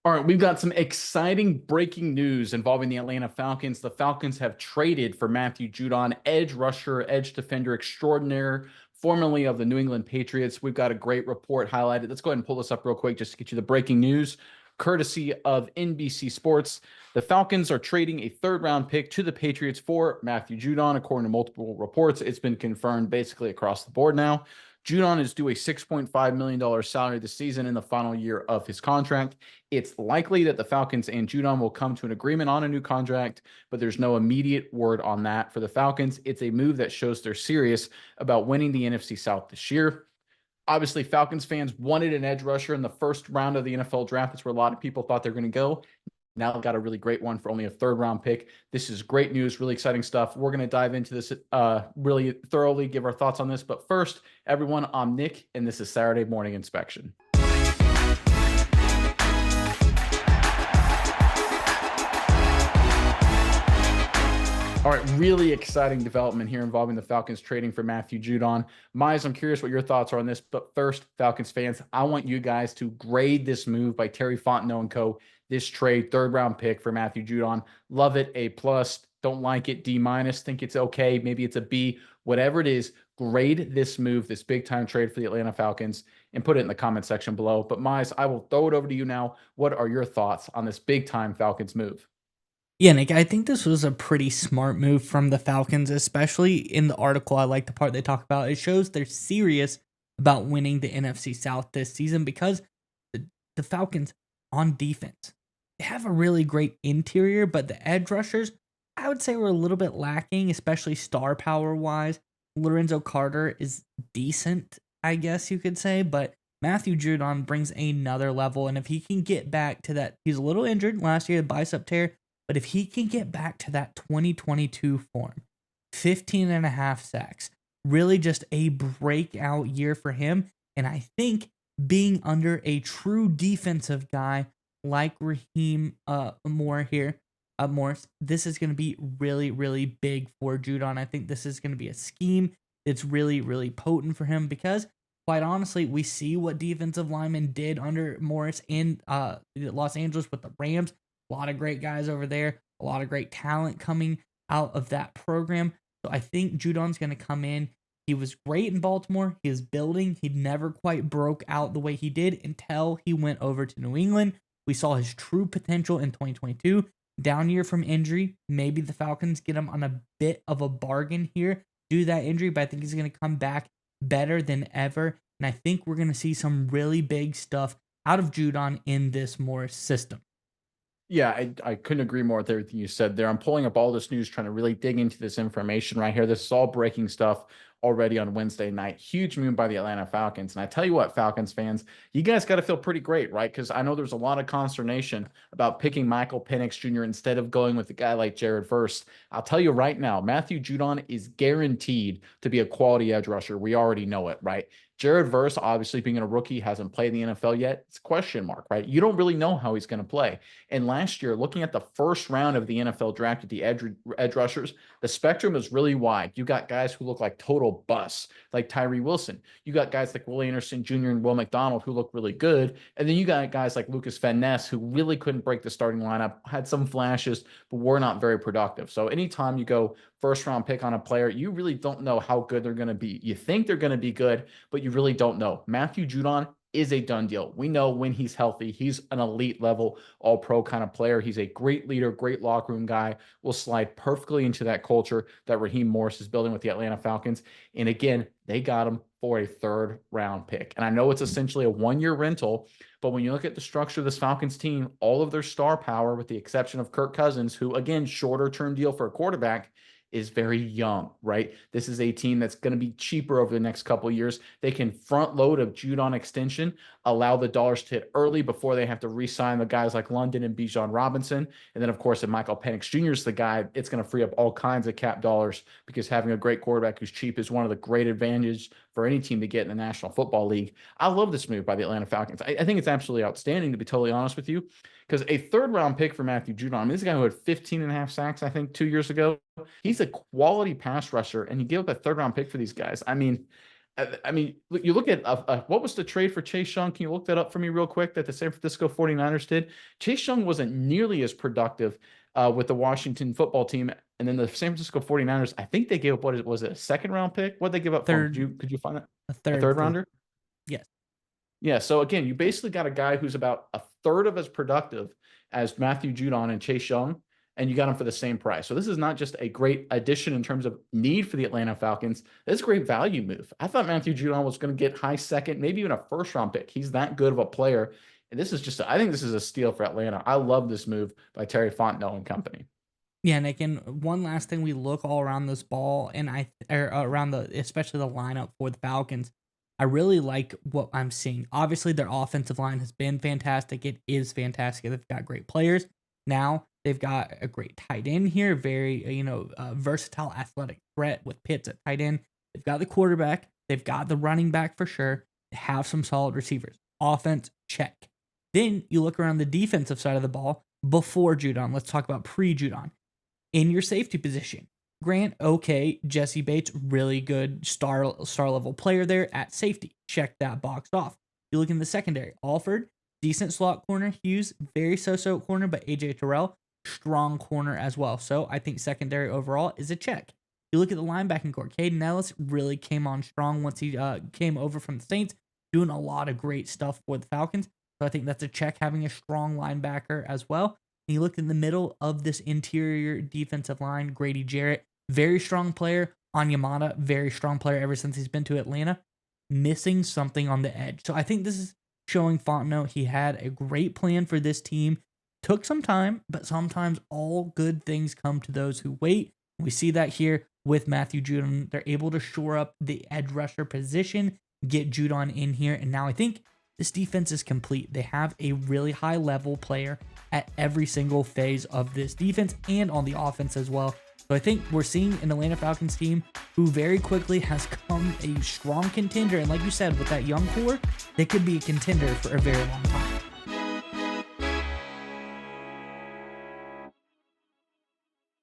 All right, we've got some exciting breaking news involving the Atlanta Falcons. The Falcons have traded for Matthew Judon, edge rusher, edge defender extraordinaire, formerly of the New England Patriots. We've got a great report highlighted. Let's go ahead and pull this up real quick just to get you the breaking news, courtesy of NBC Sports. The Falcons are trading a third-round pick to the Patriots for Matthew Judon, according to multiple reports. It's been confirmed basically across the board now. Judon is due a $6.5 million salary this season in the final year of his contract. It's likely that the Falcons and Judon will come to an agreement on a new contract, but there's no immediate word on that for the Falcons. It's a move that shows they're serious about winning the NFC South this year. Obviously, Falcons fans wanted an edge rusher in the first round of the NFL draft. That's where a lot of people thought they're going to go. Now they've got a really great one for only a third-round pick. This is great news, really exciting stuff. We're going to dive into this really thoroughly, give our thoughts on this. But first, everyone, I'm Nick, and this is Saturday Morning Inspection. All right, really exciting development here involving the Falcons trading for Matthew Judon. Mize, I'm curious what your thoughts are on this. But first, Falcons fans, I want you guys to grade this move by Terry Fontenot and co. This trade, third-round pick for Matthew Judon. Love it, A+. Don't like it, D-. Think it's okay, maybe it's a B. Whatever it is, grade this move, this big-time trade for the Atlanta Falcons, and put it in the comment section below. But Mize, I will throw it over to you now. What are your thoughts on this big-time Falcons move? Yeah, Nick, I think this was a pretty smart move from the Falcons, especially in the article. I like the part they talk about. It shows they're serious about winning the NFC South this season because the Falcons on defense, they have a really great interior, but the edge rushers, I would say, were a little bit lacking, especially star power wise. Lorenzo Carter is decent, I guess you could say, but Matthew Judon brings another level. And if he can get back to that, he's a little injured last year, bicep tear. But if he can get back to that 2022 form, 15 and a half sacks, really just a breakout year for him. And I think being under a true defensive guy like Raheem Morris, this is going to be really, really big for Judon. I think this is going to be a scheme that's really, really potent for him because, quite honestly, we see what defensive linemen did under Morris in Los Angeles with the Rams. A lot of great guys over there, a lot of great talent coming out of that program. So I think Judon's going to come in. He was great in Baltimore. He was building. He never quite broke out the way he did until he went over to New England. We saw his true potential in 2022. Down year from injury. Maybe the Falcons get him on a bit of a bargain here due to that injury, but I think he's going to come back better than ever. And I think we're going to see some really big stuff out of Judon in this Morris system. Yeah, I couldn't agree more with everything you said there. I'm pulling up all this news, trying to really dig into this information right here. This is all breaking stuff already on Wednesday night. Huge move by the Atlanta Falcons. And I tell you what, Falcons fans, you guys got to feel pretty great, right? Because I know there's a lot of consternation about picking Michael Penix Jr. instead of going with a guy like Jared Verse. I'll tell you right now, Matthew Judon is guaranteed to be a quality edge rusher. We already know it, right? Jared Verse, obviously being a rookie, hasn't played in the NFL yet. It's a question mark, right? You don't really know how he's going to play. And last year, looking at the first round of the NFL draft at the edge rushers, the spectrum is really wide. You got guys who look like total busts, like Tyree Wilson. You got guys like Will Anderson Jr. and Will McDonald who look really good. And then you got guys like Lucas Van Ness who really couldn't break the starting lineup, had some flashes, but were not very productive. So anytime you go first round pick on a player, you really don't know how good they're going to be. You think they're going to be good, but you really don't know. Matthew Judon is a done deal. We know when he's healthy, he's an elite level, all pro kind of player. He's a great leader, great locker room guy, will slide perfectly into that culture that Raheem Morris is building with the Atlanta Falcons. And again, they got him for a third round pick. And I know it's essentially a 1-year rental, but when you look at the structure of this Falcons team, all of their star power, with the exception of Kirk Cousins, who again, shorter term deal for a quarterback, is very young, right? This is a team that's going to be cheaper over the next couple of years. They can front load a Judon extension, allow the dollars to hit early before they have to re-sign the guys like London and Bijan Robinson. And then, of course, if Michael Penix Jr. is the guy, it's going to free up all kinds of cap dollars because having a great quarterback who's cheap is one of the great advantages for any team to get in the National Football League. I love this move by the Atlanta Falcons. I think it's absolutely outstanding, to be totally honest with you, because a third round pick for Matthew Judon, I mean, this guy who had 15 and a half sacks, I think, 2 years ago, he's a quality pass rusher, and you give up a third round pick for these guys. I mean, I mean, you look at what was the trade for Chase Young? Can you look that up for me real quick that the San Francisco 49ers did? Chase Young wasn't nearly as productive with the Washington football team. And then the San Francisco 49ers, I think they gave up, what was it, a second round pick? What did they give up for him? Third, Could you find that? a A third third for rounder? yes. Yeah. So again, you basically got a guy who's about a third of as productive as Matthew Judon and Chase Young, and you got him for the same price. So this is not just a great addition in terms of need for the Atlanta Falcons. It's a great value move. I thought Matthew Judon was going to get high second, maybe even a first round pick. He's that good of a player. And this is just, I think this is a steal for Atlanta. I love this move by Terry Fontenot and company. Yeah, Nick, and one last thing, we look all around this ball, and around especially the lineup for the Falcons. I really like what I'm seeing. Obviously, their offensive line has been fantastic. It is fantastic. They've got great players. Now they've got a great tight end here, very versatile athletic threat with Pitts at tight end. They've got the quarterback. They've got the running back for sure. They have some solid receivers. Offense, check. Then you look around the defensive side of the ball before Judon. Let's talk about pre-Judon. In your safety position, Grant, okay, Jesse Bates, really good star level player there at safety. Check that box off. You look in the secondary, Alford, decent slot corner. Hughes, very so-so corner, but AJ Terrell, strong corner as well. So I think secondary overall is a check. You look at the linebacking core. Caden Ellis really came on strong once he came over from the Saints, doing a lot of great stuff for the Falcons. So I think that's a check, having a strong linebacker as well. And you look in the middle of this interior defensive line, Grady Jarrett, very strong player. Onyemata, very strong player ever since he's been to Atlanta. Missing something on the edge. So I think this is showing Fontenot he had a great plan for this team. Took some time, but sometimes all good things come to those who wait. We see that here with Matthew Judon. They're able to shore up the edge rusher position, get Judon in here, and now I think this defense is complete. They have a really high level player at every single phase of this defense and on the offense as well. So I think we're seeing an Atlanta Falcons team who very quickly has come a strong contender. And like you said, with that young core, they could be a contender for a very long time.